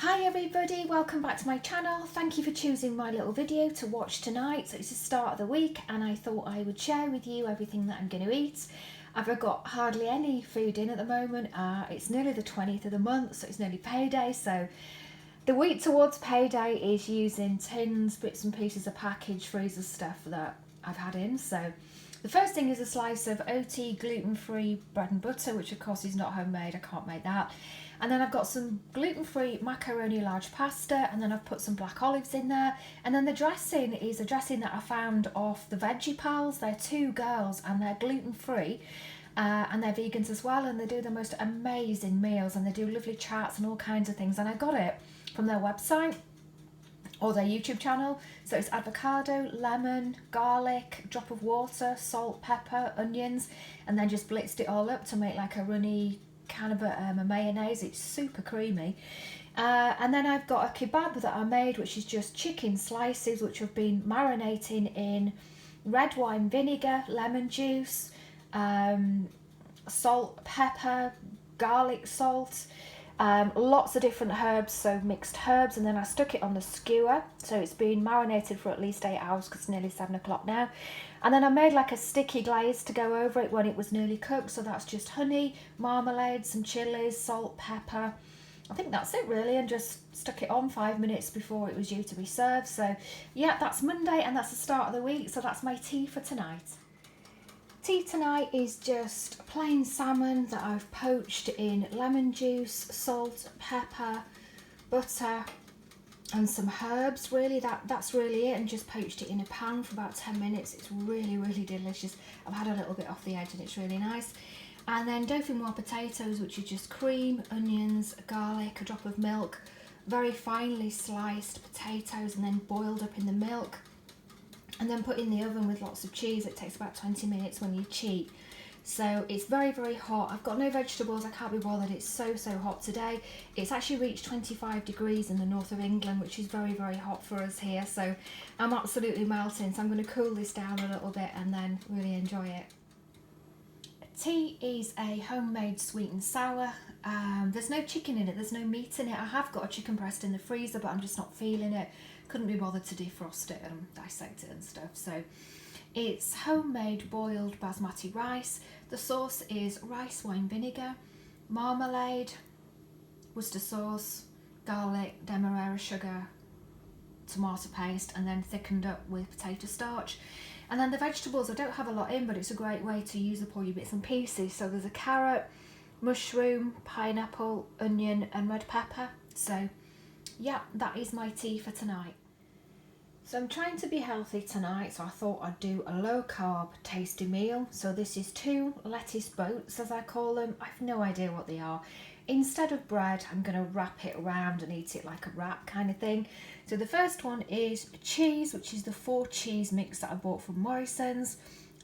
Hi everybody, welcome back to my channel. Thank you for choosing my little video to watch tonight. So it's the start of the week and I thought I would share with you everything that I'm going to eat. I've got hardly any food in at the moment. It's nearly the 20th of the month, so it's nearly payday. So the week towards payday is using tins, bits and pieces of packaged freezer stuff that I've had in. So the first thing is a slice of OT gluten-free bread and butter, which of course is not homemade, I can't make that. And then I've got some gluten-free macaroni large pasta, and then I've put some black olives in there. And then the dressing is a dressing that I found off the Veggie Pals. They're two girls and they're gluten-free. And they're vegans as well, and they do the most amazing meals, and they do lovely chats and all kinds of things. And I got it from their website or their YouTube channel. So it's avocado, lemon, garlic, drop of water, salt, pepper, onions, and then just blitzed it all up to make like a runny kind of a mayonnaise. It's super creamy. And then I've got a kebab that I made, which is just chicken slices, which have been marinating in red wine vinegar, lemon juice, salt, pepper, garlic salt, lots of different herbs, so mixed herbs, and then I stuck it on the skewer. So it's been marinated for at least 8 hours because it's nearly 7 o'clock now. And then I made like a sticky glaze to go over it when it was nearly cooked. So that's just honey, marmalade, some chilies, salt, pepper. I think that's it really, and just stuck it on 5 minutes before it was due to be served. So yeah, that's Monday and that's the start of the week. So that's my tea for tonight. Tea tonight is just plain salmon that I've poached in lemon juice, salt, pepper, butter and some herbs. Really, that's really it, and just poached it in a pan for about 10 minutes. It's really delicious. I've had a little bit off the edge and it's really nice. And then dauphinoise potatoes, which are just cream, onions, garlic, a drop of milk, very finely sliced potatoes, and then boiled up in the milk. And then put in the oven with lots of cheese. It takes about 20 minutes when you cheat. So it's very hot. I've got no vegetables, I can't be bothered. It's so hot today. It's actually reached 25 degrees in the north of England, which is very hot for us here. So I'm absolutely melting. So I'm going to cool this down a little bit and then really enjoy it. Tea is a homemade sweet and sour. There's no chicken in it, there's no meat in it. I have got a chicken breast in the freezer, but I'm just not feeling it. Couldn't be bothered to defrost it and dissect it and stuff. So it's homemade boiled basmati rice. The sauce is rice wine vinegar, marmalade, Worcester sauce, garlic, demerara sugar, tomato paste, and then thickened up with potato starch. And then the vegetables, I don't have a lot in, but it's a great way to use up all your bits and pieces. So there's a carrot, mushroom, pineapple, onion and red pepper. So yeah, that is my tea for tonight. So I'm trying to be healthy tonight, so I thought I'd do a low carb tasty meal. So this is 2 lettuce boats, as I call them. I've no idea what they are. Instead of bread, I'm going to wrap it around and eat it like a wrap kind of thing. So the first one is cheese, which is the 4 cheese mix that I bought from Morrison's.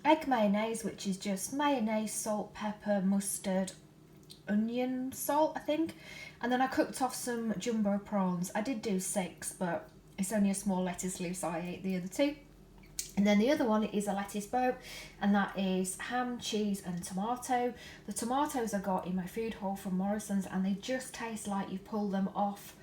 Egg mayonnaise, which is just mayonnaise, salt, pepper, mustard, onion, salt, I think. And then I cooked off some jumbo prawns. I did do 6, but it's only a small lettuce leaf, so I ate the other 2. And then the other one is a lettuce boat, and that is ham, cheese and tomato. The tomatoes I got in my food haul from Morrison's, and they just taste like you've pulled them off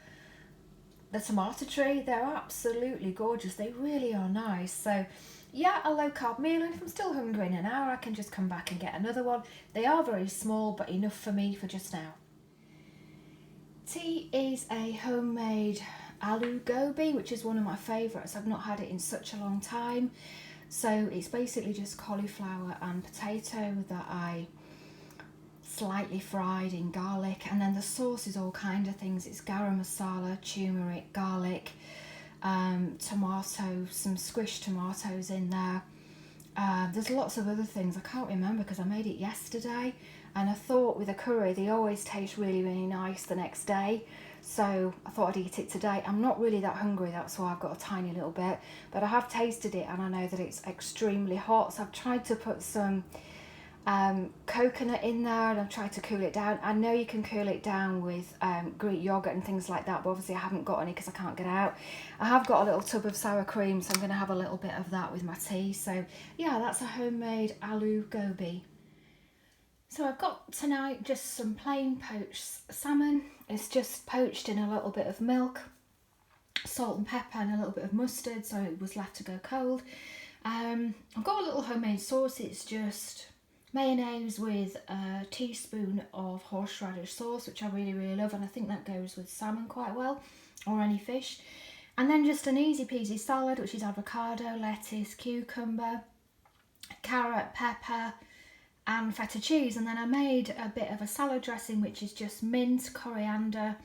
the tomato tree. They're absolutely gorgeous. They really are nice. So yeah, a low carb meal, and if I'm still hungry in an hour I can just come back and get another one. They are very small, but enough for me for just now. Tea is a homemade aloo gobi, which is one of my favourites. I've not had it in such a long time. So it's basically just cauliflower and potato that I slightly fried in garlic, and then the sauce is all kind of things. It's garam masala, turmeric, garlic, tomato, some squished tomatoes in there. There's lots of other things I can't remember because I made it yesterday, and I thought with a curry they always taste really nice the next day, so I thought I'd eat it today. I'm not really that hungry, that's why I've got a tiny little bit, but I have tasted it and I know that it's extremely hot. So I've tried to put some coconut in there, and I've tried to cool it down. I know you can cool it down with Greek yogurt and things like that, but obviously I haven't got any because I can't get out. I have got a little tub of sour cream, so I'm going to have a little bit of that with my tea. So yeah, that's a homemade aloo gobi. So I've got tonight just some plain poached salmon. It's just poached in a little bit of milk, salt and pepper and a little bit of mustard, so it was left to go cold. I've got a little homemade sauce. It's just mayonnaise with a teaspoon of horseradish sauce, which I really love, and I think that goes with salmon quite well, or any fish. And then just an easy peasy salad, which is avocado, lettuce, cucumber, carrot, pepper and feta cheese. And then I made a bit of a salad dressing, which is just mint, coriander,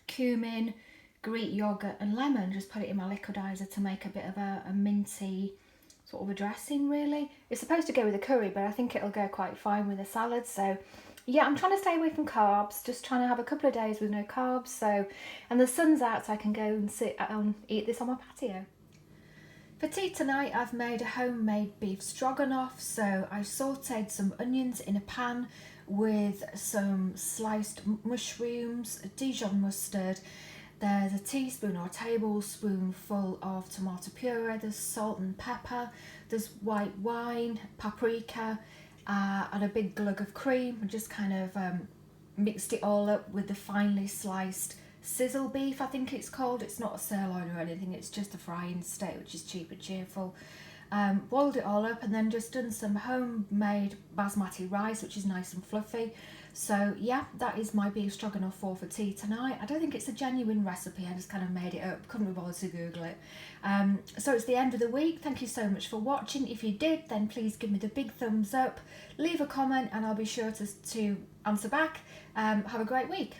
cumin, Greek yogurt and lemon. Just put it in my liquidizer to make a bit of a minty sort of a dressing, really. It's supposed to go with a curry, but I think it'll go quite fine with a salad. So yeah, I'm trying to stay away from carbs, just trying to have a couple of days with no carbs. So, and the sun's out, so I can go and sit and eat this on my patio. For tea tonight, I've made a homemade beef stroganoff. So I sauteed some onions in a pan with some sliced mushrooms, Dijon mustard. There's a teaspoon or a tablespoonful of tomato puree. There's salt and pepper. There's white wine, paprika, and a big glug of cream. I just kind of mixed it all up with the finely sliced sizzle beef, I think it's called. It's not a sirloin or anything, it's just a frying steak, which is cheap and cheerful. Boiled it all up and then just done some homemade basmati rice, which is nice and fluffy. So yeah, that is my beef stroganoff for tea tonight. I don't think it's a genuine recipe, I just kind of made it up, couldn't be bothered to Google it. So it's the end of the week. Thank you so much for watching. If you did, then please give me the big thumbs up, leave a comment and I'll be sure to answer back. Have a great week.